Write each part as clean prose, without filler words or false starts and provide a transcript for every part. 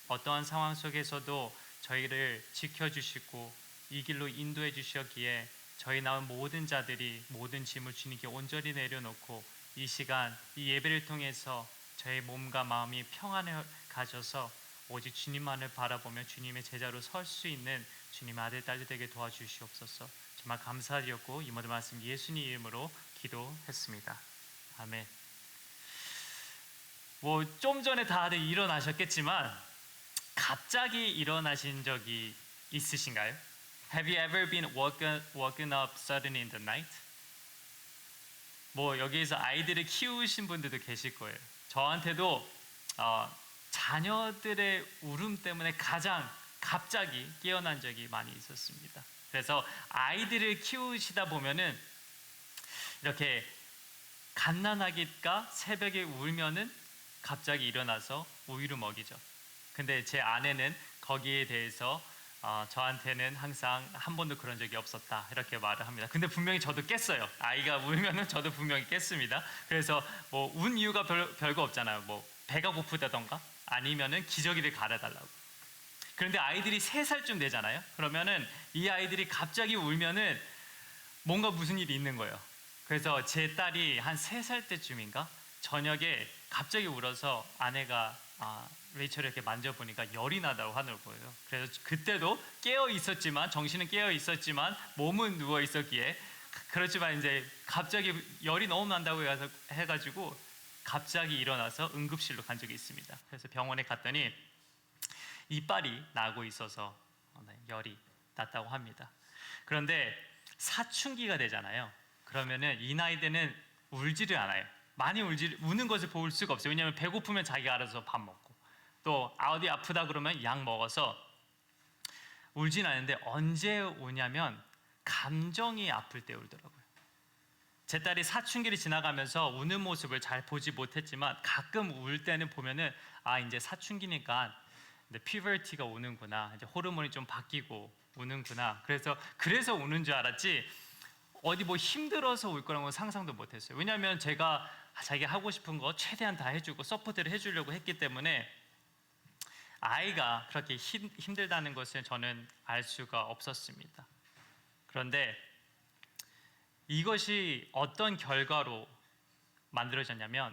어떠한 상황 속에서도 저희를 지켜주시고 이 길로 인도해 주셨기에 저희 나온 모든 자들이 모든 짐을 주님께 온전히 내려놓고 이 시간 이 예배를 통해서 저희 몸과 마음이 평안을 가져서 오직 주님만을 바라보며 주님의 제자로 설 수 있는 주님의 아들 딸들 되게 도와주시옵소서. 정말 감사드렸고 이 모든 말씀 예수님 이름으로 기도했습니다. 아멘. 좀 전에 다들 일어나셨겠지만 갑자기 일어나신 적이 있으신가요? Have you ever been woken up suddenly in the night? 여기에서 아이들을 키우신 분들도 계실 거예요. 저한테도 자녀들의 울음 때문에 가장 갑자기 깨어난 적이 많이 있었습니다. 그래서 아이들을 키우시다 보면은 이렇게 갓난아기가 새벽에 울면은 갑자기 일어나서 우유를 먹이죠. 근데 제 아내는 거기에 대해서 저한테는 항상 한 번도 그런 적이 없었다 이렇게 말을 합니다. 근데 분명히 저도 깼어요. 아이가 울면은 저도 분명히 깼습니다. 그래서 운 이유가 별거 없잖아요. 배가 고프다던가 아니면은 기저귀를 갈아달라고. 그런데 아이들이 3살쯤 되잖아요. 그러면은 이 아이들이 갑자기 울면은 뭔가 무슨 일이 있는 거예요. 그래서 제 딸이 한 3살 때쯤인가 저녁에 갑자기 울어서 아내가 레이첼을 이렇게 만져보니까 열이 나다고 하더라고요. 그래서 그때도 깨어 있었지만 정신은 깨어 있었지만 몸은 누워 있었기에 그렇지만 이제 갑자기 열이 너무 난다고 해가지고 갑자기 일어나서 응급실로 간 적이 있습니다. 그래서 병원에 갔더니 이빨이 나고 있어서 열이 났다고 합니다. 그런데 사춘기가 되잖아요. 그러면은 이 나이 때는 울지를 않아요. 많이 우는 것을 볼 수가 없어요. 왜냐하면 배고프면 자기가 알아서 밥 먹고 또 어디 아프다 그러면 약 먹어서 울진 않는데 언제 우냐면 감정이 아플 때 울더라고요. 제 딸이 사춘기를 지나가면서 우는 모습을 잘 보지 못했지만 가끔 울 때는 보면은 이제 사춘기니까 이제 피버티가 오는구나, 이제 호르몬이 좀 바뀌고 우는구나. 그래서 우는 줄 알았지 어디 힘들어서 울 거라고 상상도 못했어요. 왜냐하면 제가 자기가 하고 싶은 거 최대한 다 해주고 서포트를 해주려고 했기 때문에 아이가 그렇게 힘들다는 것을 저는 알 수가 없었습니다. 그런데 이것이 어떤 결과로 만들어졌냐면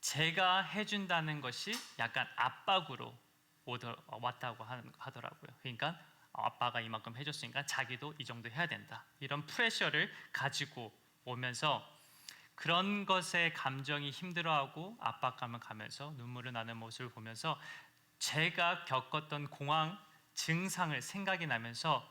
제가 해준다는 것이 약간 압박으로 왔다고 하더라고요. 그러니까 아빠가 이만큼 해줬으니까 자기도 이 정도 해야 된다. 이런 프레셔를 가지고 오면서 그런 것에 감정이 힘들어하고 압박감을 가면서 눈물을 나는 모습을 보면서 제가 겪었던 공황 증상을 생각이 나면서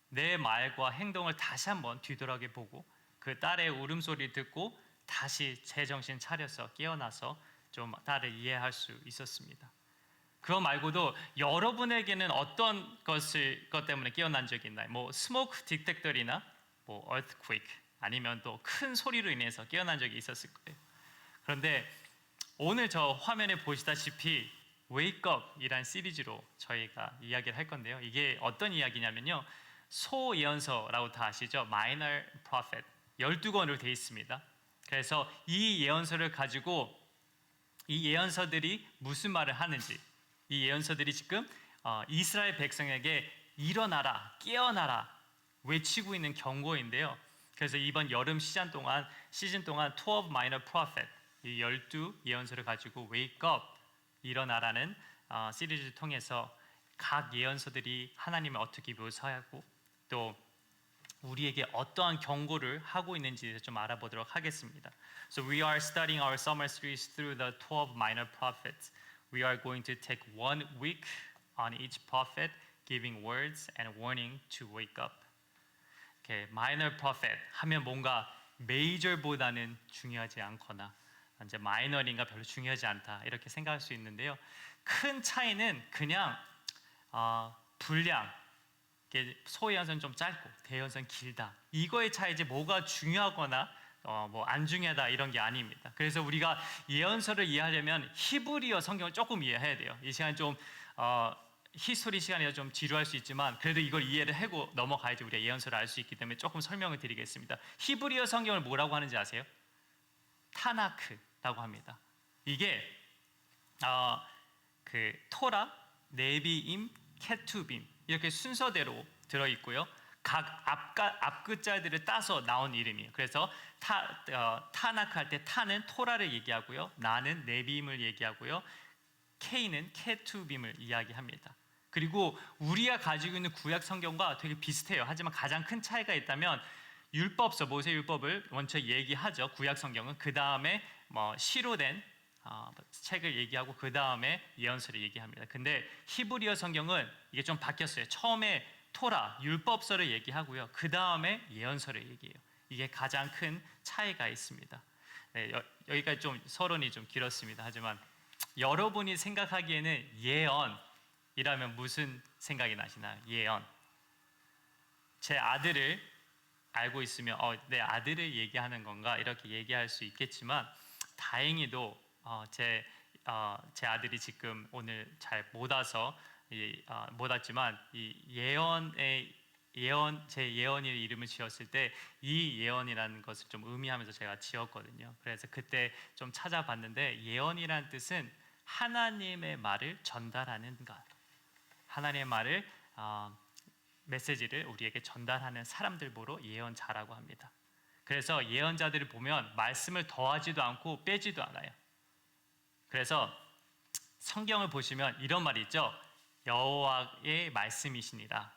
내 말과 행동을 다시 한번 뒤돌아게 보고 그 딸의 울음소리 듣고 다시 제정신 차려서 깨어나서 좀 딸을 이해할 수 있었습니다. 그거 말고도 여러분에게는 어떤 것 때문에 깨어난 적이 있나요? 스모크 디텍터리나 earthquake 아니면 또 큰 소리로 인해서 깨어난 적이 있었을 거예요. 그런데 오늘 저 화면에 보시다시피 Wake Up 이란 시리즈로 저희가 이야기를 할 건데요. 이게 어떤 이야기냐면요, 소예언서라고 다 아시죠? Minor Prophet 12권으로 되어 있습니다. 그래서 이 예언서를 가지고 이 예언서들이 무슨 말을 하는지, 이 예언서들이 지금 이스라엘 백성에게 일어나라, 깨어나라 외치고 있는 경고인데요. 그래서 이번 여름 시즌 동안 12 Minor Prophet 이 12 예언서를 가지고 Wake Up 일어나라는 시리즈를 통해서 각 예언서들이 하나님을 어떻게 묘사하고 또 우리에게 어떠한 경고를 하고 있는지 좀 알아보도록 하겠습니다. So we are studying our summer series through the 12 minor prophets. We are going to take 1 week on each prophet, giving words and warning to wake up. Okay, minor prophet 하면 뭔가 major보다는 중요하지 않거나 이제 마이너링가 별로 중요하지 않다 이렇게 생각할 수 있는데요. 큰 차이는 그냥 분량, 소예언서는 좀 짧고 대예언서는 길다, 이거의 차이지 뭐가 중요하거나 안 중요하다 이런 게 아닙니다. 그래서 우리가 예언서를 이해하려면 히브리어 성경을 조금 이해해야 돼요. 이 시간 좀 히스토리 시간이라 좀 지루할 수 있지만 그래도 이걸 이해를 하고 넘어가야지 우리가 예언서를 알 수 있기 때문에 조금 설명을 드리겠습니다. 히브리어 성경을 뭐라고 하는지 아세요? 타나크라고 합니다. 이게 그 토라, 네비임, 케투빔 이렇게 순서대로 들어 있고요. 각 앞글자들을 따서 나온 이름이에요. 그래서 타나크 할 때 타는 토라를 얘기하고요. 나는 네비임을 얘기하고요. K는 케투빔을 이야기합니다. 그리고 우리가 가지고 있는 구약 성경과 되게 비슷해요. 하지만 가장 큰 차이가 있다면 율법서, 모세 율법을 먼저 얘기하죠. 구약 성경은 그 다음에 시로 된 책을 얘기하고 그 다음에 예언서를 얘기합니다. 근데 히브리어 성경은 이게 좀 바뀌었어요. 처음에 토라, 율법서를 얘기하고요. 그 다음에 예언서를 얘기해요. 이게 가장 큰 차이가 있습니다. 네, 여기까지 좀 서론이 좀 길었습니다. 하지만 여러분이 생각하기에는 예언이라면 무슨 생각이 나시나요? 예언. 제 아들을 알고 있으면 내 아들을 얘기하는 건가 이렇게 얘기할 수 있겠지만 다행히도 제 아들이 지금 오늘 잘 못 와서 못 왔지만 이 제 예언의 이름을 지었을 때 이 예언이라는 것을 좀 의미하면서 제가 지었거든요. 그래서 그때 좀 찾아봤는데 예언이라는 뜻은 하나님의 말을 전달하는 것, 하나님의 말을 메시지를 우리에게 전달하는 사람들 보러 예언자라고 합니다. 그래서 예언자들을 보면 말씀을 더하지도 않고 빼지도 않아요. 그래서 성경을 보시면 이런 말이 있죠. 여호와의 말씀이시니라.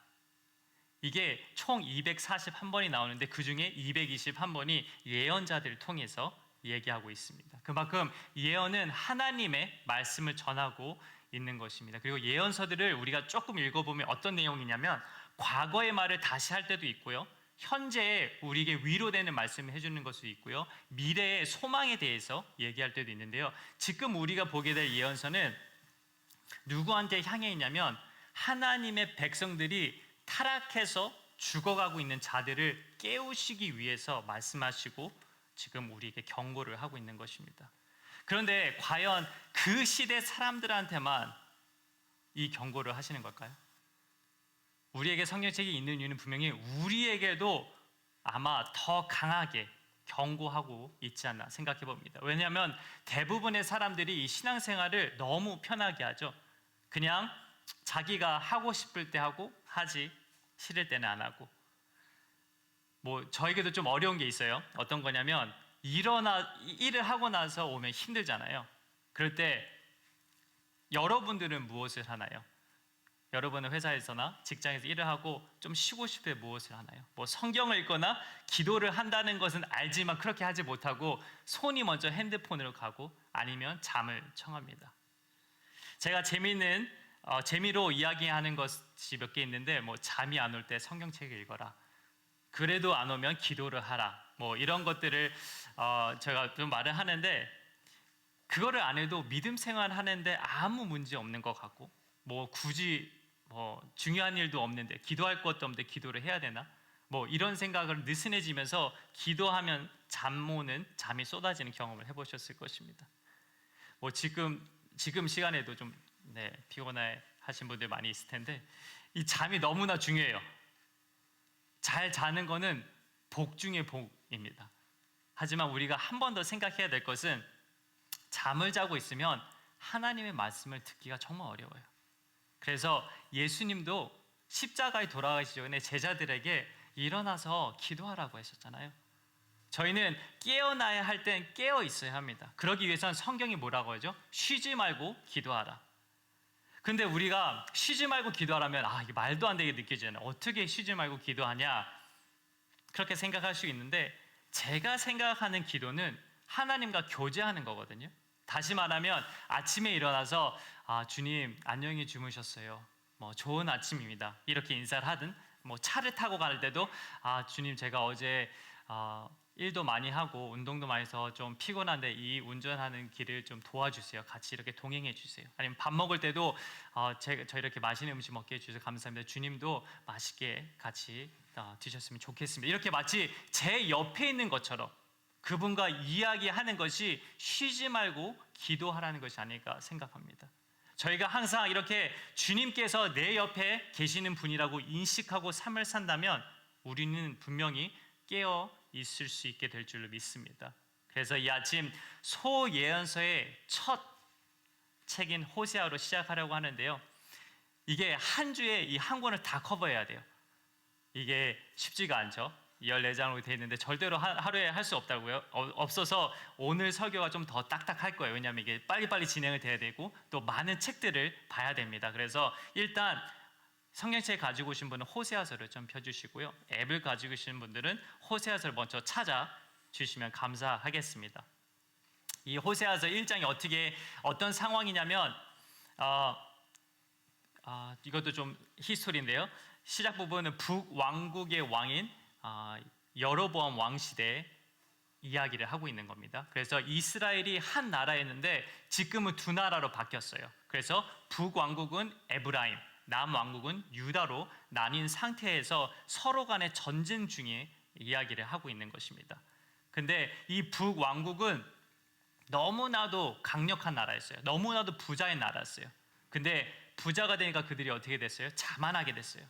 이게 총 241번이 나오는데 그 중에 221번이 예언자들을 통해서 얘기하고 있습니다. 그만큼 예언은 하나님의 말씀을 전하고 있는 것입니다. 그리고 예언서들을 우리가 조금 읽어보면 어떤 내용이냐면 과거의 말을 다시 할 때도 있고요. 현재에 우리에게 위로되는 말씀을 해주는 것도 있고요. 미래의 소망에 대해서 얘기할 때도 있는데요. 지금 우리가 보게 될 예언서는 누구한테 향해 있냐면 하나님의 백성들이 타락해서 죽어가고 있는 자들을 깨우시기 위해서 말씀하시고 지금 우리에게 경고를 하고 있는 것입니다. 그런데 과연 그 시대 사람들한테만 이 경고를 하시는 걸까요? 우리에게 성경책이 있는 이유는 분명히 우리에게도 아마 더 강하게 경고하고 있지 않나 생각해 봅니다. 왜냐하면 대부분의 사람들이 이 신앙생활을 너무 편하게 하죠. 그냥 자기가 하고 싶을 때 하고 하지 싫을 때는 안 하고. 저에게도 좀 어려운 게 있어요. 어떤 거냐면 일을 하고 나서 오면 힘들잖아요. 그럴 때 여러분들은 무엇을 하나요? 여러분은 회사에서나 직장에서 일을 하고 좀 쉬고 싶을 때 무엇을 하나요? 성경을 읽거나 기도를 한다는 것은 알지만 그렇게 하지 못하고 손이 먼저 핸드폰으로 가고 아니면 잠을 청합니다. 제가 재미로 이야기하는 것이 몇 개 있는데 잠이 안 올 때 성경책을 읽어라. 그래도 안 오면 기도를 하라. 이런 것들을 제가 좀 말을 하는데 그거를 안 해도 믿음 생활 하는데 아무 문제 없는 것 같고 굳이 중요한 일도 없는데 기도할 것도 없는데 기도를 해야 되나? 이런 생각을 느슨해지면서 기도하면 잠이 쏟아지는 경험을 해보셨을 것입니다. 지금 시간에도 좀 피곤해 하신 분들 많이 있을 텐데 이 잠이 너무나 중요해요. 잘 자는 거는 복 중의 복입니다. 하지만 우리가 한 번 더 생각해야 될 것은 잠을 자고 있으면 하나님의 말씀을 듣기가 정말 어려워요. 그래서 예수님도 십자가에 돌아가시기 전에 제자들에게 일어나서 기도하라고 하셨잖아요. 저희는 깨어나야 할 땐 깨어 있어야 합니다. 그러기 위해서는 성경이 뭐라고 하죠? 쉬지 말고 기도하라. 근데 우리가 쉬지 말고 기도하라면 이게 말도 안 되게 느껴지잖아요. 어떻게 쉬지 말고 기도하냐? 그렇게 생각할 수 있는데 제가 생각하는 기도는 하나님과 교제하는 거거든요. 다시 말하면 아침에 일어나서 주님 안녕히 주무셨어요. 좋은 아침입니다. 이렇게 인사를 하든 차를 타고 갈 때도 주님 제가 어제 일도 많이 하고 운동도 많이 해서 좀 피곤한데 이 운전하는 길을 좀 도와주세요. 같이 이렇게 동행해 주세요. 아니면 밥 먹을 때도 저 이렇게 맛있는 음식 먹게 해주셔서 감사합니다. 주님도 맛있게 같이 드셨으면 좋겠습니다. 이렇게 마치 제 옆에 있는 것처럼 그분과 이야기하는 것이 쉬지 말고 기도하라는 것이 아닐까 생각합니다. 저희가 항상 이렇게 주님께서 내 옆에 계시는 분이라고 인식하고 삶을 산다면 우리는 분명히 깨어 있을 수 있게 될 줄로 믿습니다. 그래서 이 아침 소예언서의 첫 책인 호세아로 시작하려고 하는데요. 이게 한 주에 이 한 권을 다 커버해야 돼요. 이게 쉽지가 않죠. 14장으로 되어 있는데 절대로 하루에 할 수 없다고요. 없어서 오늘 설교가 좀 더 딱딱할 거예요. 왜냐하면 이게 빨리빨리 진행을 돼야 되고 또 많은 책들을 봐야 됩니다. 그래서 일단 성경책 가지고 오신 분은 호세아서를 좀 펴주시고요. 앱을 가지고 계신 분들은 호세아서를 먼저 찾아주시면 감사하겠습니다. 이 호세아서 1장이 어떤 상황이냐면 이것도 좀 히스토리인데요. 시작 부분은 북왕국의 왕인 여로보암 왕 시대 이야기를 하고 있는 겁니다. 그래서 이스라엘이 한 나라였는데 지금은 두 나라로 바뀌었어요. 그래서 북왕국은 에브라임, 남왕국은 유다로 나뉜 상태에서 서로 간의 전쟁 중에 이야기를 하고 있는 것입니다. 근데 이 북왕국은 너무나도 강력한 나라였어요. 너무나도 부자인 나라였어요. 근데 부자가 되니까 그들이 어떻게 됐어요? 자만하게 됐어요.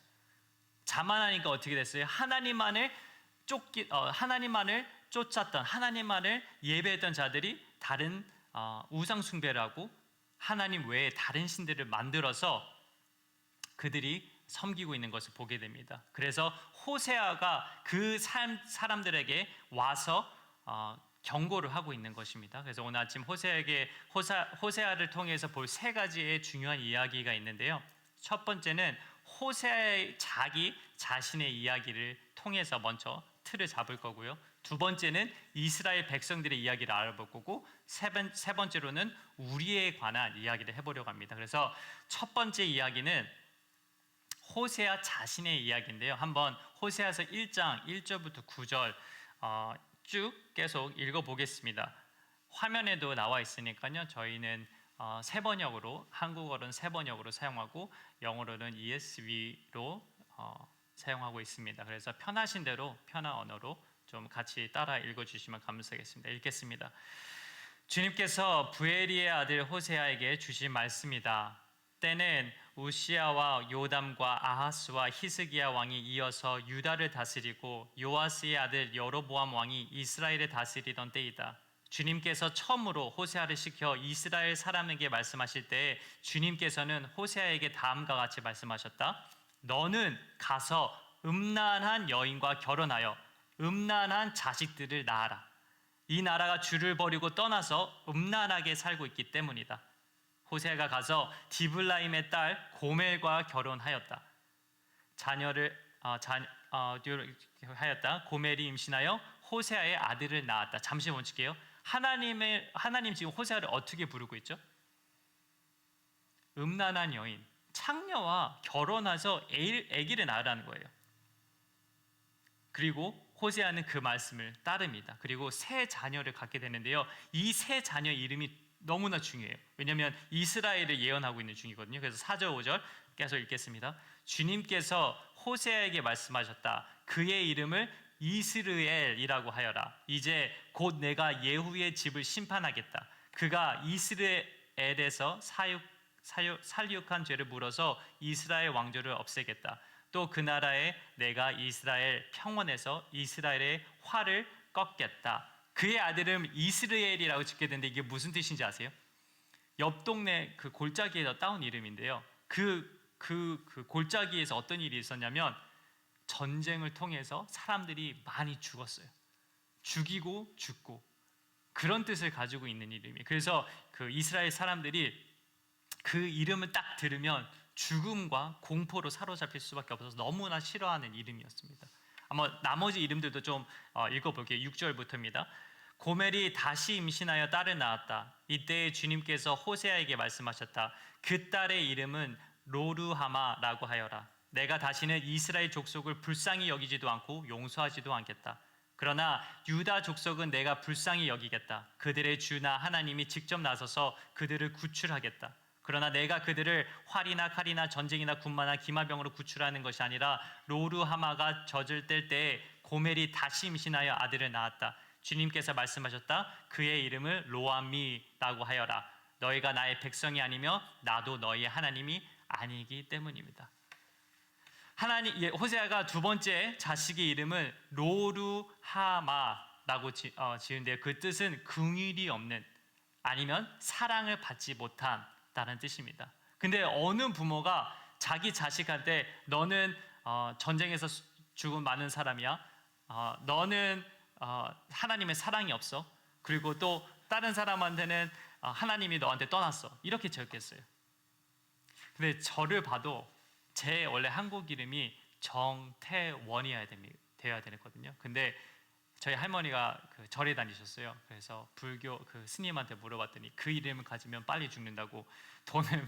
자만하니까 어떻게 됐어요? 하나님만을 쫓았던, 하나님만을 예배했던 자들이 다른 우상 숭배를 하고 하나님 외에 다른 신들을 만들어서 그들이 섬기고 있는 것을 보게 됩니다. 그래서 호세아가 그 사람들에게 와서 경고를 하고 있는 것입니다. 그래서 오늘 아침 호세아를 통해서 볼 세 가지의 중요한 이야기가 있는데요. 첫 번째는 호세아의 자신의 이야기를 통해서 먼저 틀을 잡을 거고요. 두 번째는 이스라엘 백성들의 이야기를 알아볼 거고, 세 번째로는 우리에 관한 이야기를 해보려고 합니다. 그래서 첫 번째 이야기는 호세아 자신의 이야기인데요. 한번 호세아서 1장 1절부터 9절 쭉 계속 읽어보겠습니다. 화면에도 나와 있으니까요. 저희는 세 번역으로, 한국어로는 세 번역으로 사용하고 영어로는 ESV로 사용하고 있습니다. 그래서 편하신 대로 편한 언어로 좀 같이 따라 읽어주시면 감사하겠습니다. 읽겠습니다. 주님께서 부에리의 아들 호세아에게 주신 말씀이다. 때는 우시아와 요담과 아하스와 히스기야 왕이 이어서 유다를 다스리고 요아스의 아들 여로보암 왕이 이스라엘을 다스리던 때이다. 주님께서 처음으로 호세아를 시켜 이스라엘 사람에게 말씀하실 때에 주님께서는 호세아에게 다음과 같이 말씀하셨다. 너는 가서 음란한 여인과 결혼하여 음란한 자식들을 낳아라. 이 나라가 주를 버리고 떠나서 음란하게 살고 있기 때문이다. 호세아가 가서 디블라임의 딸 고멜과 결혼하였다. 고멜이 임신하여 호세아의 아들을 낳았다. 잠시 멈출게요. 하나님 지금 호세아를 어떻게 부르고 있죠? 음란한 여인, 창녀와 결혼해서 아기를 낳으라는 거예요. 그리고 호세아는 그 말씀을 따릅니다. 그리고 세 자녀를 갖게 되는데요. 이 세 자녀 이름이 너무나 중요해요. 왜냐하면 이스라엘을 예언하고 있는 중이거든요. 그래서 4절 5절 계속 읽겠습니다. 주님께서 호세아에게 말씀하셨다. 그의 이름을 이스르엘이라고 하여라. 이제 곧 내가 예후의 집을 심판하겠다. 그가 이스라엘에서 살육한 죄를 물어서 이스라엘 왕조를 없애겠다. 또 그 나라에 내가 이스라엘 평원에서 이스라엘의 화를 꺾겠다. 그의 아들은 이스라엘이라고 짓게 되는데 이게 무슨 뜻인지 아세요? 옆 동네 그 골짜기에서 따온 이름인데요. 그 골짜기에서 어떤 일이 있었냐면 전쟁을 통해서 사람들이 많이 죽었어요. 죽이고 죽고 그런 뜻을 가지고 있는 이름이에요. 그래서 그 이스라엘 사람들이 그 이름을 딱 들으면 죽음과 공포로 사로잡힐 수밖에 없어서 너무나 싫어하는 이름이었습니다. 아마 나머지 이름들도 좀 읽어볼게요. 6절부터입니다. 고멜이 다시 임신하여 딸을 낳았다. 이때 주님께서 호세아에게 말씀하셨다. 그 딸의 이름은 로르하마라고 하여라. 내가 다시는 이스라엘 족속을 불쌍히 여기지도 않고 용서하지도 않겠다. 그러나 유다 족속은 내가 불쌍히 여기겠다. 그들의 주나 하나님이 직접 나서서 그들을 구출하겠다. 그러나 내가 그들을 활이나 칼이나 전쟁이나 군마나 기마병으로 구출하는 것이 아니라 로르하마가 젖을 뗄 때에 고멜이 다시 임신하여 아들을 낳았다. 주님께서 말씀하셨다. 그의 이름을 로암미라고 하여라. 너희가 나의 백성이 아니며 나도 너희의 하나님이 아니기 때문입니다. 호세아가 두 번째 자식의 이름을 로르하마라고 지은데요. 그 뜻은 긍휼이 없는, 아니면 사랑을 받지 못한다는 뜻입니다. 근데 어느 부모가 자기 자식한테 너는 전쟁에서 죽은 많은 사람이야. 너는 하나님의 사랑이 없어. 그리고 또 다른 사람한테는 하나님이 너한테 떠났어. 이렇게 적겠어요. 근데 저를 봐도 제 원래 한국 이름이 정태원이어야 되거든요. 근데 저희 할머니가 그 절에 다니셨어요. 그래서 불교 그 스님한테 물어봤더니 그 이름을 가지면 빨리 죽는다고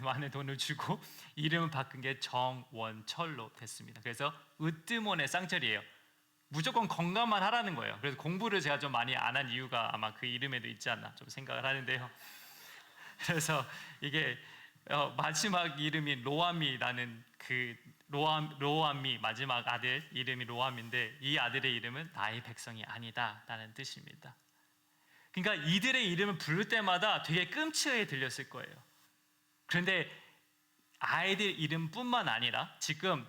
많은 돈을 주고 이름을 바꾼 게 정원철로 됐습니다. 그래서 으뜸원의 쌍철이에요. 무조건 건강만 하라는 거예요. 그래서 공부를 제가 좀 많이 안 한 이유가 아마 그 이름에도 있지 않나 좀 생각을 하는데요. 그래서 이게 마지막 이름이 로암이라는 그 로암이 마지막 아들 이름이 로암인데 이 아들의 이름은 나의 백성이 아니다라는 뜻입니다. 그러니까 이들의 이름을 부를 때마다 되게 끔찍하게 들렸을 거예요. 그런데 아이들 이름뿐만 아니라 지금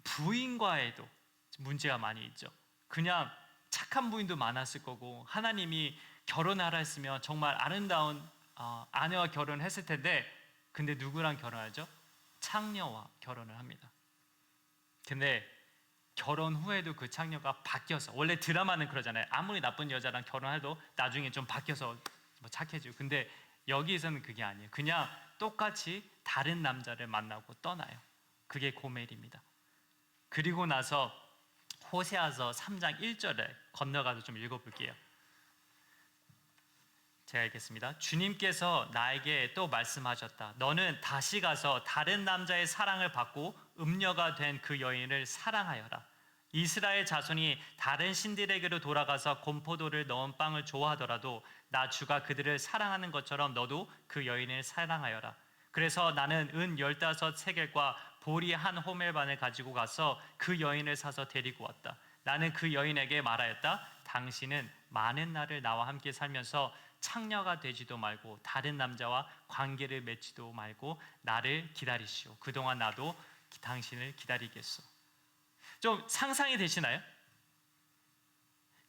부인과에도 문제가 많이 있죠. 그냥 착한 부인도 많았을 거고 하나님이 결혼하라 했으면 정말 아름다운 아내와 결혼했을 텐데 근데 누구랑 결혼하죠? 창녀와 결혼을 합니다. 근데 결혼 후에도 그 창녀가 바뀌어서 원래 드라마는 그러잖아요. 아무리 나쁜 여자랑 결혼해도 나중에 좀 바뀌어서 뭐 착해지고 근데 여기에서는 그게 아니에요. 그냥 똑같이 다른 남자를 만나고 떠나요. 그게 고멜입니다. 그리고 나서 호세아서 3장 1절에 건너가서 좀 읽어볼게요. 제가 읽겠습니다. 주님께서 나에게 또 말씀하셨다. 너는 다시 가서 다른 남자의 사랑을 받고 음녀가 된 그 여인을 사랑하여라. 이스라엘 자손이 다른 신들에게로 돌아가서 곰포도를 넣은 빵을 좋아하더라도 나 주가 그들을 사랑하는 것처럼 너도 그 여인을 사랑하여라. 그래서 나는 은 15세겔과 보리 한 호멜반을 가지고 가서 그 여인을 사서 데리고 왔다. 나는 그 여인에게 말하였다. 당신은 많은 날을 나와 함께 살면서 창녀가 되지도 말고 다른 남자와 관계를 맺지도 말고 나를 기다리시오. 그동안 나도 당신을 기다리겠소. 좀 상상이 되시나요?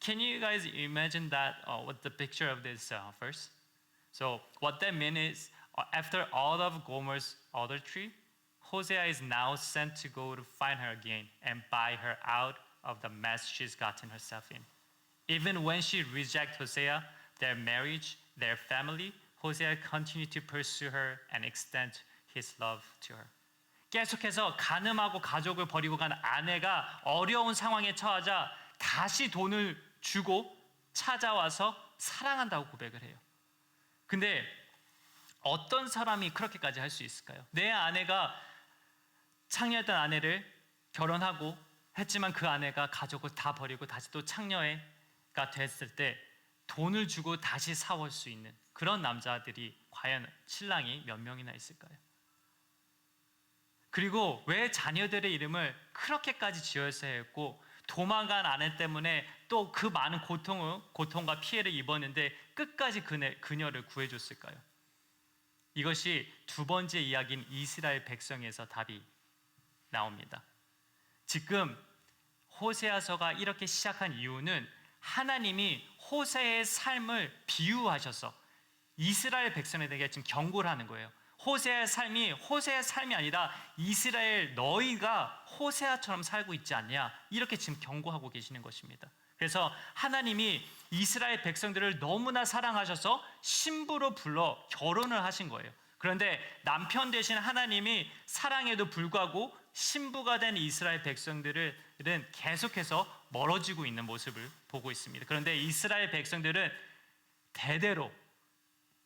Can you guys imagine that? What the picture of this verse? So what that means is, after all of Gomer's adultery, Hosea is now sent to go to find her again and buy her out of the mess she's gotten herself in. Even when she rejects Hosea, their marriage, their family, Hosea continued to pursue her and extend his love to her. 계속해서 간음하고 가족을 버리고 간 아내가 어려운 상황에 처하자 다시 돈을 주고 찾아와서 사랑한다고 고백을 해요. 근데 어떤 사람이 그렇게까지 할 수 있을까요? 내 아내가 창녀였던 아내를 결혼하고 했지만 그 아내가 가족을 다 버리고 다시 또 창녀가 됐을 때 돈을 주고 다시 사올 수 있는 그런 남자들이 과연 신랑이 몇 명이나 있을까요? 그리고 왜 자녀들의 이름을 그렇게까지 지어서야 했고 도망간 아내 때문에 또 그 많은 고통과 피해를 입었는데 끝까지 그녀를 구해줬을까요? 이것이 두 번째 이야기인 이스라엘 백성에서 답이 나옵니다. 지금 호세아서가 이렇게 시작한 이유는 하나님이 호세의 삶을 비유하셔서 이스라엘 백성에게 지금 경고를 하는 거예요. 호세아의 삶이 아니라 이스라엘 너희가 호세아처럼 살고 있지 않냐 이렇게 지금 경고하고 계시는 것입니다. 그래서 하나님이 이스라엘 백성들을 너무나 사랑하셔서 신부로 불러 결혼을 하신 거예요. 그런데 남편 대신 하나님이 사랑에도 불구하고 신부가 된 이스라엘 백성들은 계속해서 멀어지고 있는 모습을 보고 있습니다. 그런데 이스라엘 백성들은 대대로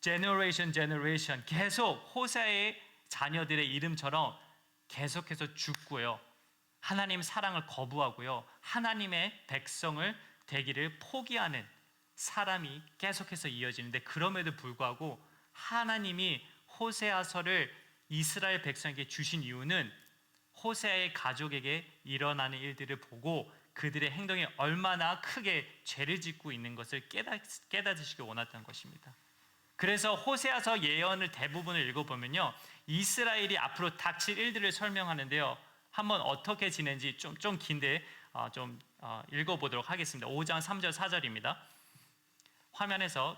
generation 계속 호세아의 자녀들의 이름처럼 계속해서 죽고요. 하나님 사랑을 거부하고요. 하나님의 백성을 되기를 포기하는 사람이 계속해서 이어지는데 그럼에도 불구하고 하나님이 호세아서를 이스라엘 백성에게 주신 이유는 호세아의 가족에게 일어나는 일들을 보고 그들의 행동이 얼마나 크게 죄를 짓고 있는 것을 깨닫으시기 원했던 것입니다. 그래서 호세아서 예언을 대부분을 읽어보면요, 이스라엘이 앞으로 닥칠 일들을 설명하는데요. 한번 어떻게 지낸지 좀 긴데 읽어보도록 하겠습니다. 5장 3절 4절입니다. 화면에서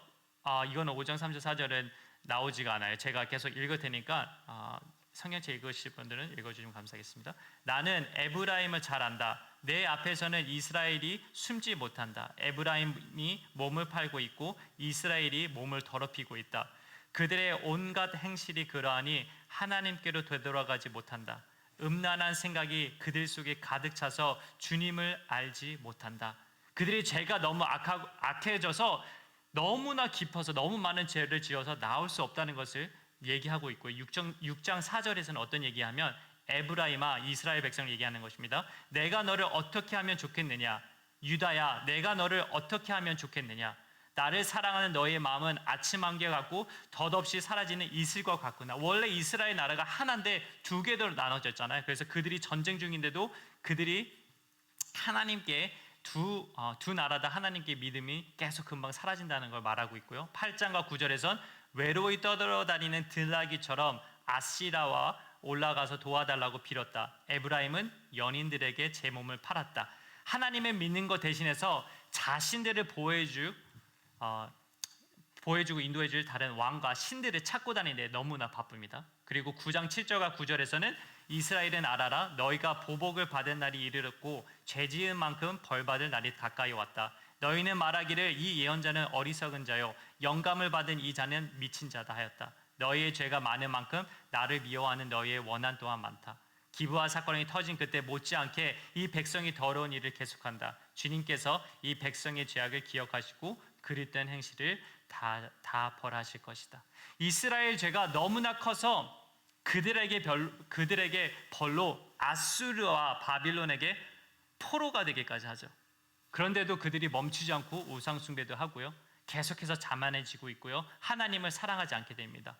이거는 5장 3절 4절은 나오지가 않아요. 제가 계속 읽을 테니까 성경책 읽으실 분들은 읽어주시면 감사하겠습니다. 나는 에브라임을 잘 안다. 내 앞에서는 이스라엘이 숨지 못한다. 에브라임이 몸을 팔고 있고 이스라엘이 몸을 더럽히고 있다. 그들의 온갖 행실이 그러하니 하나님께로 되돌아가지 못한다. 음란한 생각이 그들 속에 가득 차서 주님을 알지 못한다. 그들의 죄가 너무 악해져서 너무나 깊어서 너무 많은 죄를 지어서 나올 수 없다는 것을 얘기하고 있고 6장 4절에서는 어떤 얘기하면 에브라임아 이스라엘 백성을 얘기하는 것입니다. 내가 너를 어떻게 하면 좋겠느냐? 유다야 내가 너를 어떻게 하면 좋겠느냐? 나를 사랑하는 너의 마음은 아침 안개 같고 덧없이 사라지는 이슬과 같구나. 원래 이스라엘 나라가 하나인데 두 개로 나눠졌잖아요. 그래서 그들이 전쟁 중인데도 그들이 하나님께 두 나라 다 하나님께 믿음이 계속 금방 사라진다는 걸 말하고 있고요. 8장과 9절에선 외로이 떠돌아다니는 들나귀처럼 아시라와 올라가서 도와달라고 빌었다. 에브라임은 연인들에게 제 몸을 팔았다. 하나님을 믿는 것 대신해서 자신들을 보여주고 인도해줄 다른 왕과 신들을 찾고 다니는데 너무나 바쁩니다. 그리고 9장 7절과 9절에서는 이스라엘은 알아라 너희가 보복을 받은 날이 이르렀고 죄 지은 만큼 벌받을 날이 가까이 왔다. 너희는 말하기를 이 예언자는 어리석은 자요 영감을 받은 이 자는 미친 자다 하였다. 너희의 죄가 많은 만큼 나를 미워하는 너희의 원한 또한 많다. 기브아 사건이 터진 그때 못지않게 이 백성이 더러운 일을 계속한다. 주님께서 이 백성의 죄악을 기억하시고 그릇된 행실을 다 벌하실 것이다. 이스라엘 죄가 너무나 커서 그들에게 벌로 아수르와 바빌론에게 포로가 되기까지 하죠. 그런데도 그들이 멈추지 않고 우상 숭배도 하고요. 계속해서 자만해지고 있고요. 하나님을 사랑하지 않게 됩니다.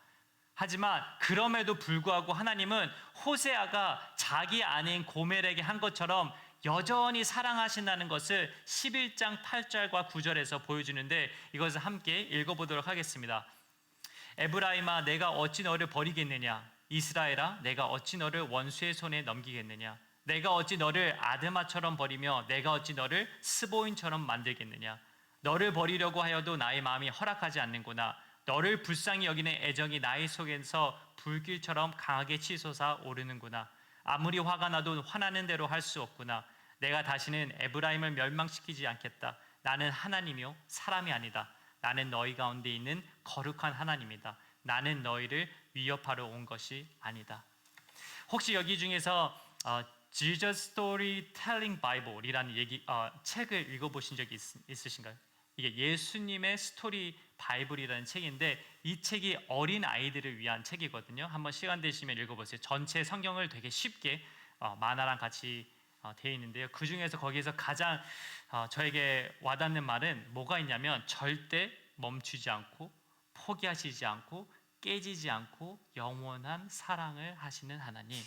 하지만 그럼에도 불구하고 하나님은 호세아가 자기 아내인 고멜에게 한 것처럼 여전히 사랑하신다는 것을 11장 8절과 9절에서 보여주는데 이것을 함께 읽어보도록 하겠습니다. 에브라임아 내가 어찌 너를 버리겠느냐? 이스라엘아 내가 어찌 너를 원수의 손에 넘기겠느냐? 내가 어찌 너를 아드마처럼 버리며 내가 어찌 너를 스보인처럼 만들겠느냐? 너를 버리려고 하여도 나의 마음이 허락하지 않는구나. 너를 불쌍히 여기는 애정이 나의 속에서 불길처럼 강하게 치솟아 오르는구나. 아무리 화가 나도 화나는 대로 할 수 없구나. 내가 다시는 에브라임을 멸망시키지 않겠다. 나는 하나님이요 사람이 아니다. 나는 너희 가운데 있는 거룩한 하나님이다. 나는 너희를 위협하러 온 것이 아니다. 혹시 여기 중에서 Jesus Storytelling Bible이라는 책을 읽어보신 적이 있으신가요? 이게 예수님의 스토리 바이블이라는 책인데 이 책이 어린 아이들을 위한 책이거든요. 한번 시간 되시면 읽어보세요. 전체 성경을 되게 쉽게 만화랑 같이 되어 있는데요. 그 중에서 거기에서 가장 저에게 와닿는 말은 뭐가 있냐면 절대 멈추지 않고 포기하시지 않고 깨지지 않고 영원한 사랑을 하시는 하나님.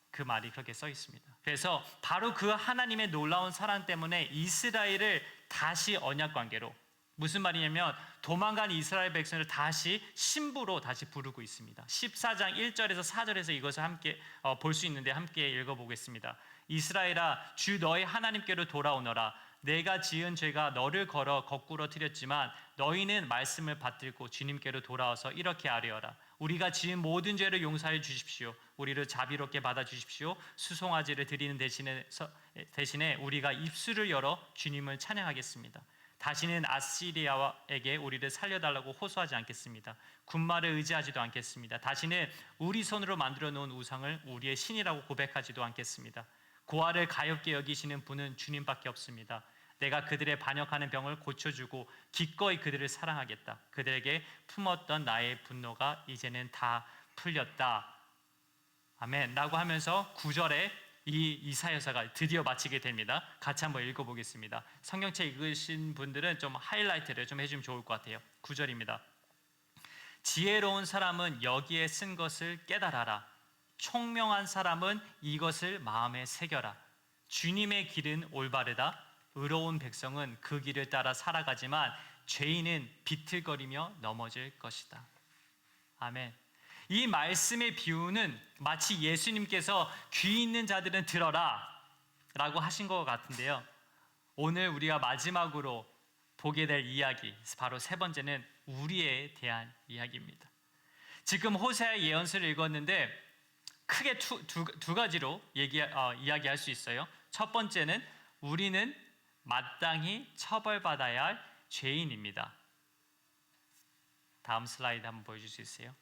그 말이 그렇게 써 있습니다. 그래서 바로 그 하나님의 놀라운 사랑 때문에 이스라엘을 다시 언약 관계로, 무슨 말이냐면 도망간 이스라엘 백성을 다시 신부로 다시 부르고 있습니다. 14장 1절에서 4절에서 이것을 함께 볼 수 있는데 함께 읽어보겠습니다. 이스라엘아 주 너의 하나님께로 돌아오너라. 내가 지은 죄가 너를 걸어 거꾸로 틀렸지만 너희는 말씀을 받들고 주님께로 돌아와서 이렇게 아뢰어라. 우리가 지은 모든 죄를 용서해 주십시오. 우리를 자비롭게 받아 주십시오. 수송아지를 드리는 대신에 우리가 입술을 열어 주님을 찬양하겠습니다. 다시는 아시리아에게 우리를 살려달라고 호소하지 않겠습니다. 군마를 의지하지도 않겠습니다. 다시는 우리 손으로 만들어 놓은 우상을 우리의 신이라고 고백하지도 않겠습니다. 고아를 가엾게 여기시는 분은 주님밖에 없습니다. 내가 그들의 반역하는 병을 고쳐주고 기꺼이 그들을 사랑하겠다. 그들에게 품었던 나의 분노가 이제는 다 풀렸다. 아멘 라고 하면서 9절에 이 이사야서가 드디어 마치게 됩니다. 같이 한번 읽어보겠습니다. 성경책 읽으신 분들은 좀 하이라이트를 좀 해주면 좋을 것 같아요. 9절입니다. 지혜로운 사람은 여기에 쓴 것을 깨달아라. 총명한 사람은 이것을 마음에 새겨라. 주님의 길은 올바르다. 의로운 백성은 그 길을 따라 살아가지만 죄인은 비틀거리며 넘어질 것이다. 아멘. 이 말씀의 비유는 마치 예수님께서 귀 있는 자들은 들어라 라고 하신 것 같은데요. 오늘 우리가 마지막으로 보게 될 이야기, 바로 세 번째는 우리에 대한 이야기입니다. 지금 호세아의 예언서를 읽었는데 크게 두 가지로 이야기할 수 있어요. 첫 번째는 우리는 마땅히 처벌받아야 할 죄인입니다. 다음 슬라이드 한번 보여줄 수 있어요?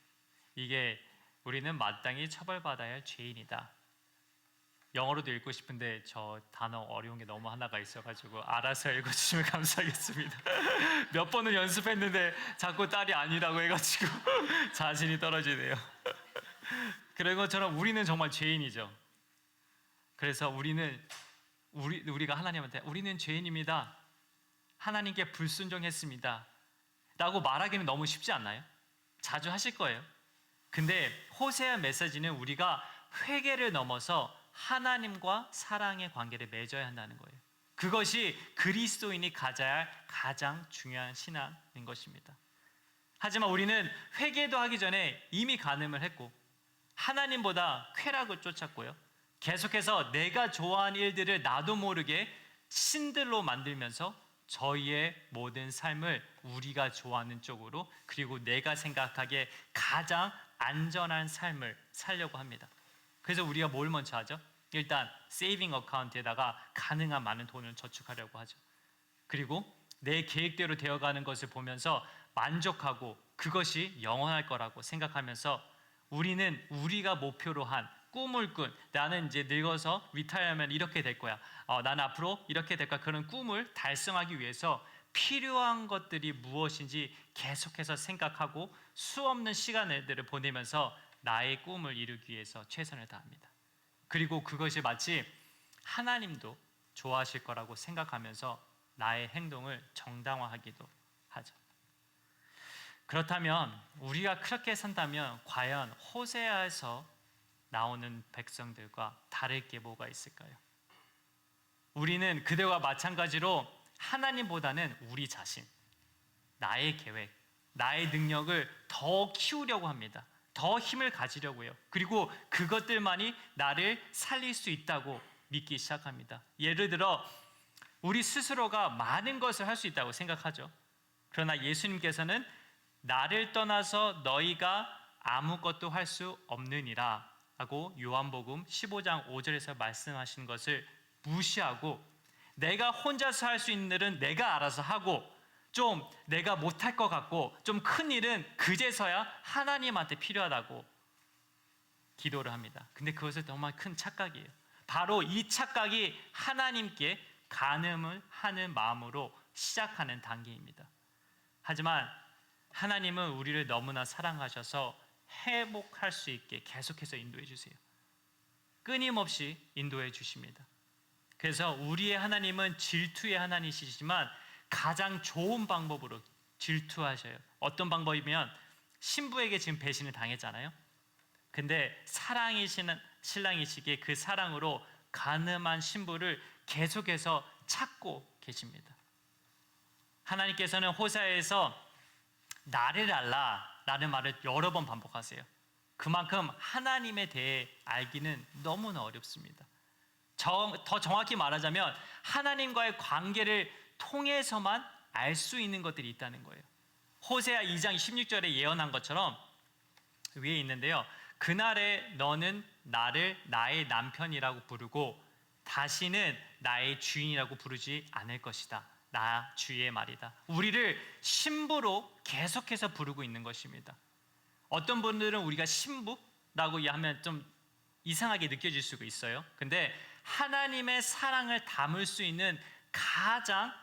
이게 우리는 마땅히 처벌받아야 할 죄인이다. 영어로도 읽고 싶은데 저 단어 어려운 게 너무 하나가 있어가지고 알아서 읽어주시면 감사하겠습니다. 몇 번은 연습했는데 자꾸 딸이 아니라고 해가지고 자신이 떨어지네요. 그런 것처럼 우리는 정말 죄인이죠. 그래서 우리가 하나님한테 우리는 죄인입니다. 하나님께 불순종했습니다. 라고 말하기는 너무 쉽지 않나요? 자주 하실 거예요. 근데 호세아 메시지는 우리가 회개를 넘어서 하나님과 사랑의 관계를 맺어야 한다는 거예요. 그것이 그리스도인이 가져야 할 가장 중요한 신앙인 것입니다. 하지만 우리는 회개도 하기 전에 이미 간음을 했고 하나님보다 쾌락을 쫓았고요. 계속해서 내가 좋아하는 일들을 나도 모르게 신들로 만들면서 저희의 모든 삶을 우리가 좋아하는 쪽으로 그리고 내가 생각하기에 가장 안전한 삶을 살려고 합니다. 그래서 우리가 뭘 먼저 하죠? 일단 세이빙 어카운트에다가 가능한 많은 돈을 저축하려고 하죠. 그리고 내 계획대로 되어가는 것을 보면서 만족하고 그것이 영원할 거라고 생각하면서 우리는 우리가 목표로 한 꿈을 꾼 나는 이제 늙어서 리타이어하면 이렇게 될 거야. 나는 앞으로 이렇게 될 거야. 그런 꿈을 달성하기 위해서 필요한 것들이 무엇인지 계속해서 생각하고 수없는 시간들을 보내면서 나의 꿈을 이루기 위해서 최선을 다합니다. 그리고 그것이 마치 하나님도 좋아하실 거라고 생각하면서 나의 행동을 정당화하기도 하죠. 그렇다면 우리가 그렇게 산다면 과연 호세아에서 나오는 백성들과 다를 게 뭐가 있을까요? 우리는 그들과 마찬가지로 하나님보다는 우리 자신, 나의 계획, 나의 능력을 더 키우려고 합니다. 더 힘을 가지려고 해요. 그리고 그것들만이 나를 살릴 수 있다고 믿기 시작합니다. 예를 들어 우리 스스로가 많은 것을 할 수 있다고 생각하죠. 그러나 예수님께서는 나를 떠나서 너희가 아무것도 할 수 없느니라 하고 요한복음 15장 5절에서 말씀하신 것을 무시하고 내가 혼자서 할 수 있는 일은 내가 알아서 하고 좀 내가 못할 것 같고 좀 큰 일은 그제서야 하나님한테 필요하다고 기도를 합니다. 근데 그것은 정말 큰 착각이에요. 바로 이 착각이 하나님께 간음을 하는 마음으로 시작하는 단계입니다. 하지만 하나님은 우리를 너무나 사랑하셔서 회복할 수 있게 계속해서 인도해 주세요. 끊임없이 인도해 주십니다. 그래서 우리의 하나님은 질투의 하나님이시지만 가장 좋은 방법으로 질투하셔요. 어떤 방법이면 신부에게 지금 배신을 당했잖아요. 근데 사랑이시는 신랑이시기에 그 사랑으로 간음한 신부를 계속해서 찾고 계십니다. 하나님께서는 호세아에서 나를 알라라는 말을 여러 번 반복하세요. 그만큼 하나님에 대해 알기는 너무나 어렵습니다. 더 정확히 말하자면 하나님과의 관계를 통해서만 알 수 있는 것들이 있다는 거예요. 호세아 2장 16절에 예언한 것처럼 위에 있는데요. 그날에 너는 나를 나의 남편이라고 부르고 다시는 나의 주인이라고 부르지 않을 것이다. 나 주의 말이다. 우리를 신부로 계속해서 부르고 있는 것입니다. 어떤 분들은 우리가 신부라고 하면 좀 이상하게 느껴질 수가 있어요. 근데 하나님의 사랑을 담을 수 있는 가장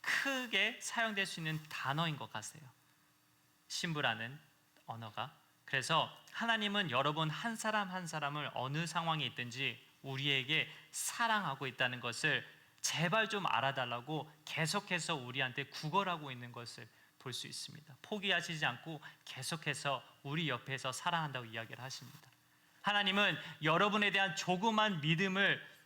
크게 사용될 수 있는 단어인 것 같아요. 신부라는 언어가. 그래서 하나님은 여러분 한 사람 한 사람을 어느 상황에 있든지 우리에게 사랑하고 있다는 것을 제발 좀 알아달라고 계속해서 우리한테 구걸하고 있는 것을 볼 수 있습니다. 포기하시지 않고 계속해서 우리 옆에서 사랑한다고 이야기를 하십니다. 하나님은 여러분에 대한 조그만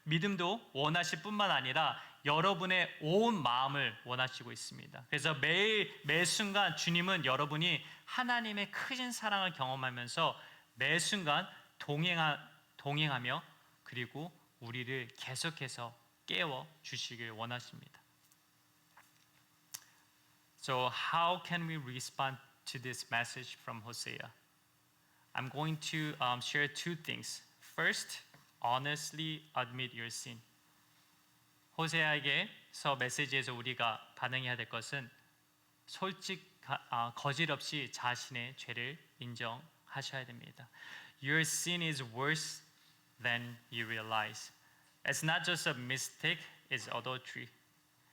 믿음도 원하실 뿐만 아니라 여러분의 온 마음을 원하시고 있습니다. 그래서 매 순간 주님은 여러분이 하나님의 크신 사랑을 경험하면서 매 순간 동행하며 그리고 우리를 계속해서 깨워 주시길 원하십니다. So how can we respond to this message from Hosea? I'm going to share two things. First, honestly admit your sin. 호세아에게서 메시지에서 우리가 반응해야 될 것은 거짓 없이 자신의 죄를 인정하셔야 됩니다. Your sin is worse than you realize. It's not just a mistake, it's adultery.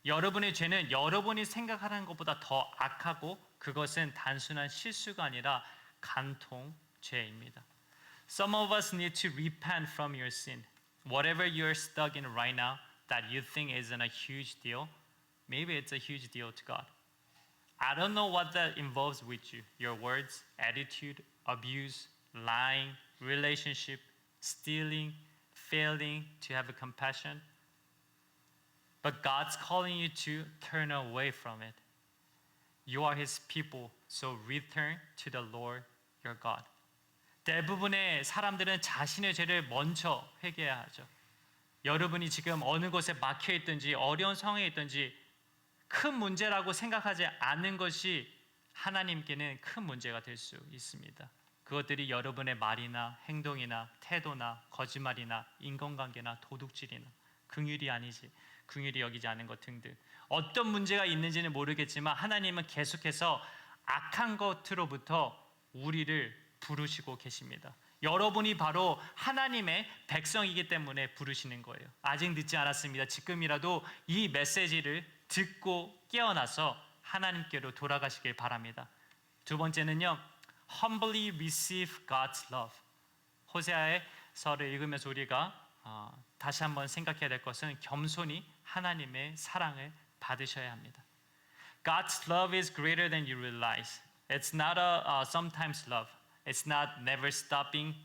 여러분의 죄는 여러분이 생각하는 것보다 더 악하고 그것은 단순한 실수가 아니라 간통죄입니다. Some of us need to repent from your sin. Whatever you're stuck in right now that you think isn't a huge deal, maybe it's a huge deal to God. I don't know what that involves with you. Your words, attitude, abuse, lying, relationship, stealing, failing to have a compassion. But God's calling you to turn away from it. You are His people, so return to the Lord your God. 대부분의 사람들은 자신의 죄를 먼저 회개해야 하죠. 여러분이 지금 어느 곳에 막혀 있든지 어려운 상황에 있든지 큰 문제라고 생각하지 않는 것이 하나님께는 큰 문제가 될 수 있습니다. 그것들이 여러분의 말이나 행동이나 태도나 거짓말이나 인간관계나 도둑질이나 긍휼히 여기지 않은 것 등등 어떤 문제가 있는지는 모르겠지만 하나님은 계속해서 악한 것으로부터 우리를 부르시고 계십니다. 여러분이 바로 하나님의 백성이기 때문에 부르시는 거예요. 아직 늦지 않았습니다. 지금이라도 이 메시지를 듣고 깨어나서 하나님께로 돌아가시길 바랍니다. 두 번째는요, humbly receive God's love. 호세아서를 읽으면서 우리가 다시 한번 생각해야 될 것은 겸손히 하나님의 사랑을 받으셔야 합니다. God's love is greater than you realize. It's not a sometimes love. It's not never stopping.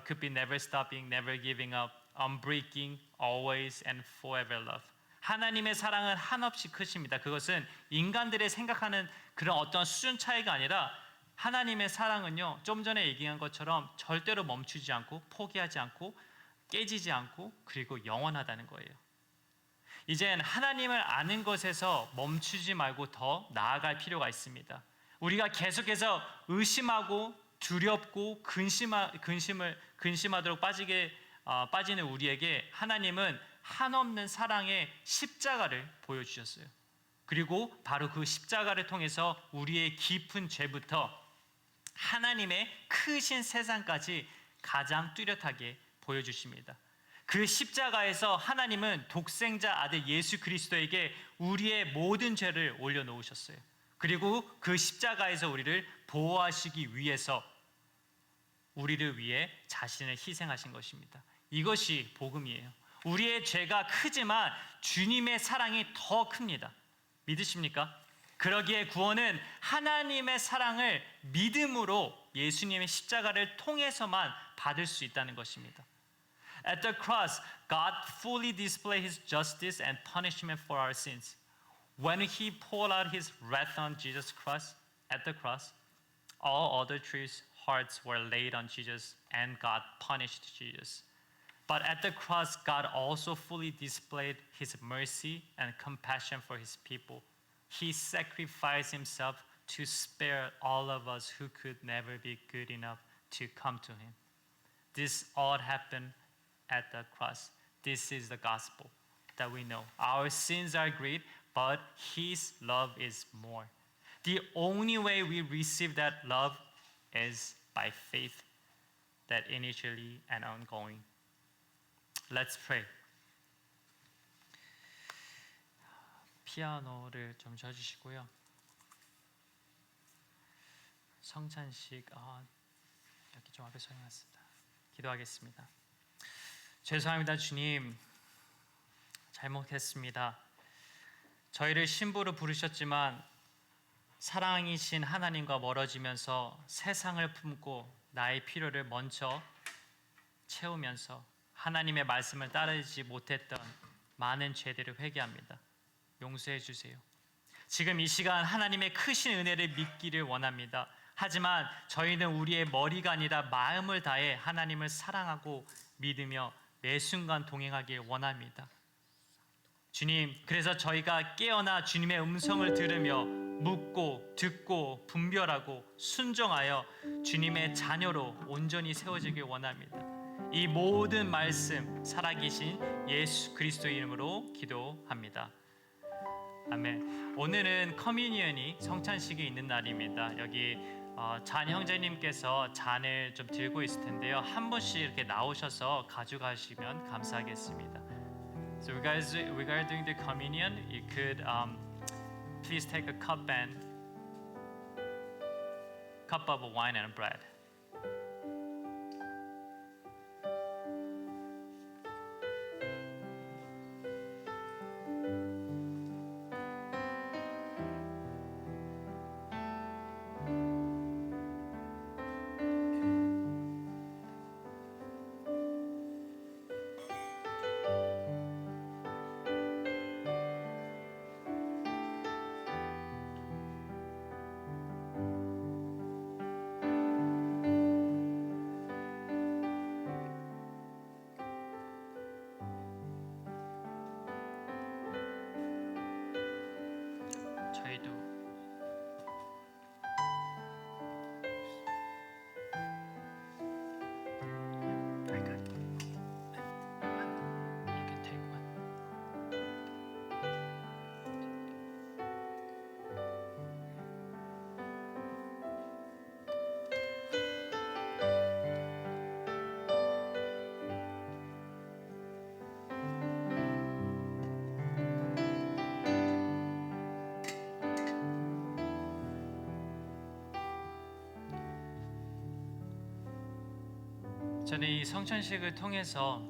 Could be never stopping, never giving up, unbreaking, always and forever love. 하나님의 사랑은 한없이 크십니다. 그것은 인간들의 생각하는 그런 어떤 수준 차이가 아니라 하나님의 사랑은요, 좀 전에 얘기한 것처럼 절대로 멈추지 않고 포기하지 않고 깨지지 않고 그리고 영원하다는 거예요. 이젠 하나님을 아는 것에서 멈추지 말고 더 나아갈 필요가 있습니다. 우리가 계속해서 의심하고 두렵고 근심하도록 빠지는 우리에게 하나님은 한없는 사랑의 십자가를 보여주셨어요. 그리고 바로 그 십자가를 통해서 우리의 깊은 죄부터 하나님의 크신 세상까지 가장 뚜렷하게 보여주십니다. 그 십자가에서 하나님은 독생자 아들 예수 그리스도에게 우리의 모든 죄를 올려놓으셨어요. 그리고 그 십자가에서 우리를 보호하시기 위해서 우리를 위해 자신을 희생하신 것입니다. 이것이 복음이에요. 우리의 죄가 크지만 주님의 사랑이 더 큽니다. 믿으십니까? 그러기에 구원은 하나님의 사랑을 믿음으로 예수님의 십자가를 통해서만 받을 수 있다는 것입니다. At the cross, God fully displayed His justice and punishment for our sins. When He poured out His wrath on Jesus Christ at the cross, all adulterous hearts were laid on Jesus and God punished Jesus. But at the cross, God also fully displayed His mercy and compassion for His people. He sacrificed Himself to spare all of us who could never be good enough to come to Him. This all happened at the cross. This is the gospel that we know. Our sins are great, but His love is more. The only way we receive that love is by faith, that initially and ongoing. Let's pray. 피아노를 좀 쳐주시고요. 성찬식 여기 좀 앞에 서해놨습니다. 기도하겠습니다. 죄송합니다, 주님. 잘못했습니다. 저희를 신부로 부르셨지만 사랑이신 하나님과 멀어지면서 세상을 품고 나의 필요를 먼저 채우면서 하나님의 말씀을 따르지 못했던 많은 죄들을 회개합니다. 용서해 주세요. 지금 이 시간 하나님의 크신 은혜를 믿기를 원합니다. 하지만 저희는 우리의 머리가 아니라 마음을 다해 하나님을 사랑하고 믿으며 매 순간 동행하길 원합니다. 주님, 그래서 저희가 깨어나 주님의 음성을 들으며 묻고 듣고 분별하고 순종하여 주님의 자녀로 온전히 세워지길 원합니다. 이 모든 말씀 살아계신 예수 그리스도의 이름으로 기도합니다. 아멘. 오늘은 커뮤니언이 성찬식이 있는 날입니다. 여기 잔 형제님께서 잔을 좀 들고 있을 텐데요. 한 분씩 이렇게 나오셔서 가져가시면 감사하겠습니다. So regarding the communion, you could please take a cup of wine and bread. 저희도 이렇게 되고 저는 이 성찬식을 통해서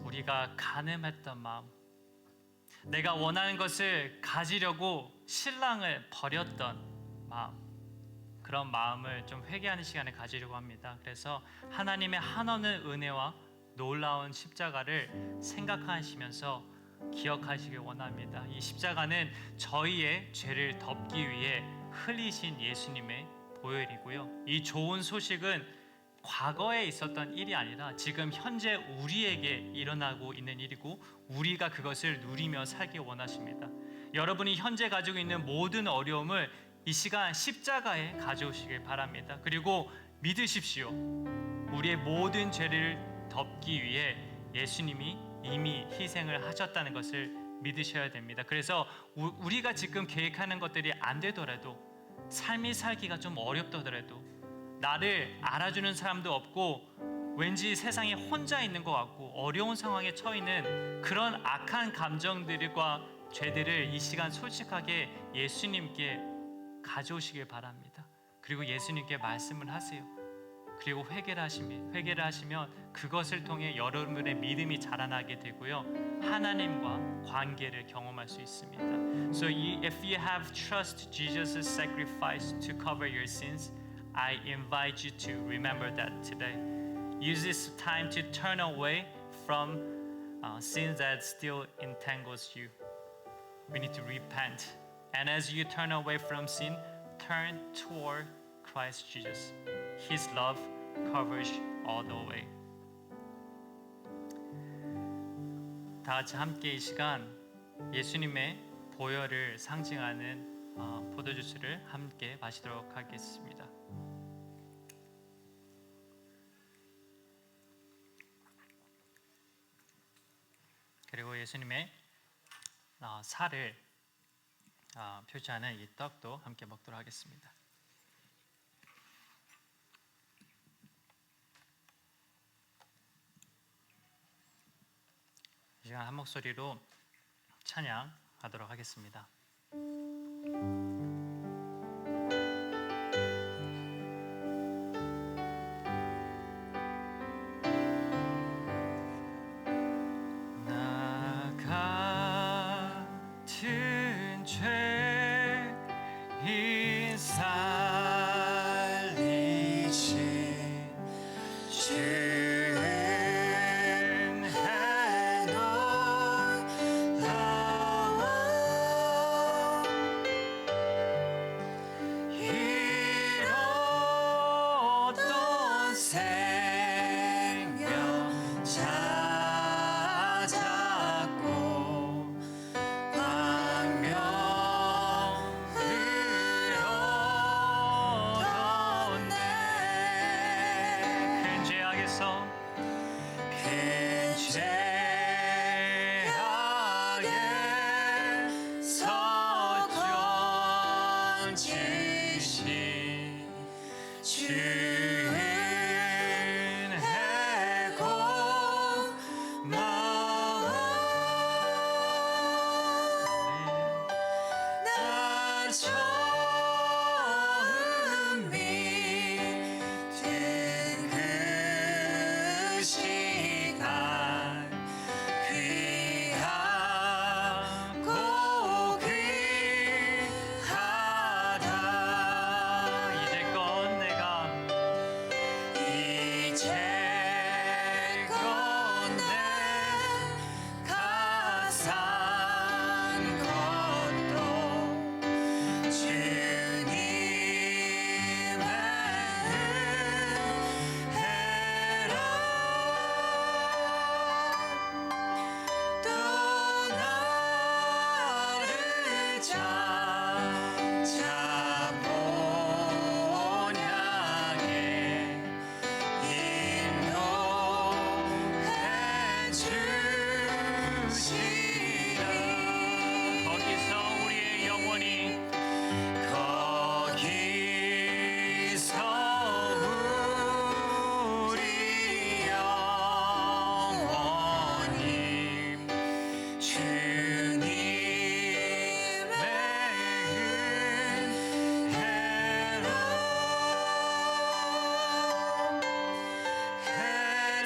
우리가 간음했던 마음, 내가 원하는 것을 가지려고 신랑을 버렸던 마음, 그런 마음을 좀 회개하는 시간을 가지려고 합니다. 그래서 하나님의 한없는 은혜와 놀라운 십자가를 생각하시면서 기억하시길 원합니다. 이 십자가는 저희의 죄를 덮기 위해 흘리신 예수님의 보혈이고요. 이 좋은 소식은 과거에 있었던 일이 아니라 지금 현재 우리에게 일어나고 있는 일이고 우리가 그것을 누리며 살기 원하십니다. 여러분이 현재 가지고 있는 모든 어려움을 이 시간 십자가에 가져오시길 바랍니다. 그리고 믿으십시오. 우리의 모든 죄를 덮기 위해 예수님이 이미 희생을 하셨다는 것을 믿으셔야 됩니다. 그래서 우리가 지금 계획하는 것들이 안 되더라도, 삶이 살기가 좀 어렵더라도, 나를 알아주는 사람도 없고 왠지 세상에 혼자 있는 것 같고 어려운 상황에 처해 있는 그런 악한 감정들과 죄들을 이 시간 솔직하게 예수님께 가져오시길 바랍니다. 그리고 예수님께 말씀을 하세요. 그리고 회개를 하시면 그것을 통해 여러분의 믿음이 자라나게 되고요, 하나님과 관계를 경험할 수 있습니다. So if you have trust Jesus' sacrifice to cover your sins, I invite you to remember that today. Use this time to turn away from sins that still entangles you. We need to repent. And as you turn away from sin, turn toward Christ Jesus. His love covers all the way. 다 같이 함께 이 시간 예수님의 보혈을 상징하는 포도주스를 함께 마시도록 하겠습니다. 그리고 예수님의 살을 표시하는 이 떡도 함께 먹도록 하겠습니다. 이 시간 한 목소리로 찬양하도록 하겠습니다.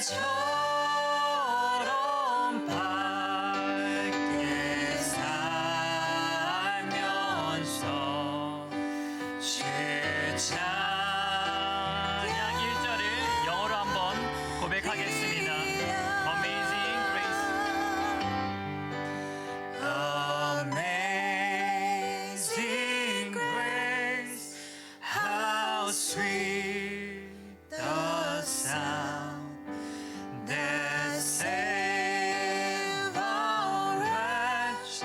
달처럼 밝게 살면서 주 찬양 1절을 영어로 한번 고백하겠습니다. Amazing Grace. Amazing Grace, how sweet the sound that saved a wretch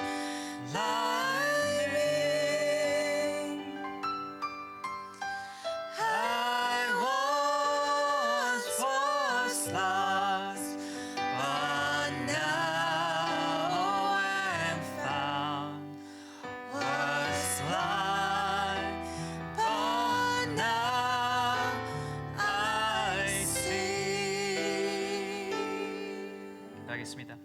like me. I was lost, but now am found. Was blind, but now I see. 하겠습니다.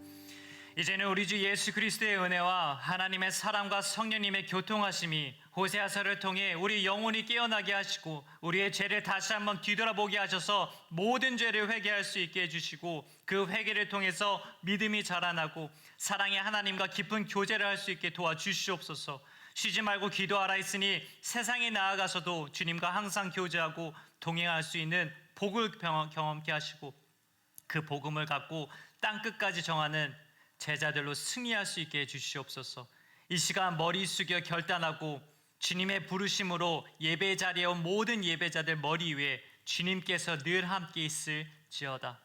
이제는 우리 주 예수 그리스도의 은혜와 하나님의 사랑과 성령님의 교통하심이 호세아서를 통해 우리 영혼이 깨어나게 하시고 우리의 죄를 다시 한번 뒤돌아보게 하셔서 모든 죄를 회개할 수 있게 해주시고 그 회개를 통해서 믿음이 자라나고 사랑의 하나님과 깊은 교제를 할 수 있게 도와주시옵소서. 쉬지 말고 기도하라 했으니 세상에 나아가서도 주님과 항상 교제하고 동행할 수 있는 복을 경험케 하시고 그 복음을 갖고 땅끝까지 정하는 제자들로 승리할 수 있게 해주시옵소서. 이 시간 머리 숙여 결단하고 주님의 부르심으로 예배 자리에 온 모든 예배자들 머리 위에 주님께서 늘 함께 있을지어다.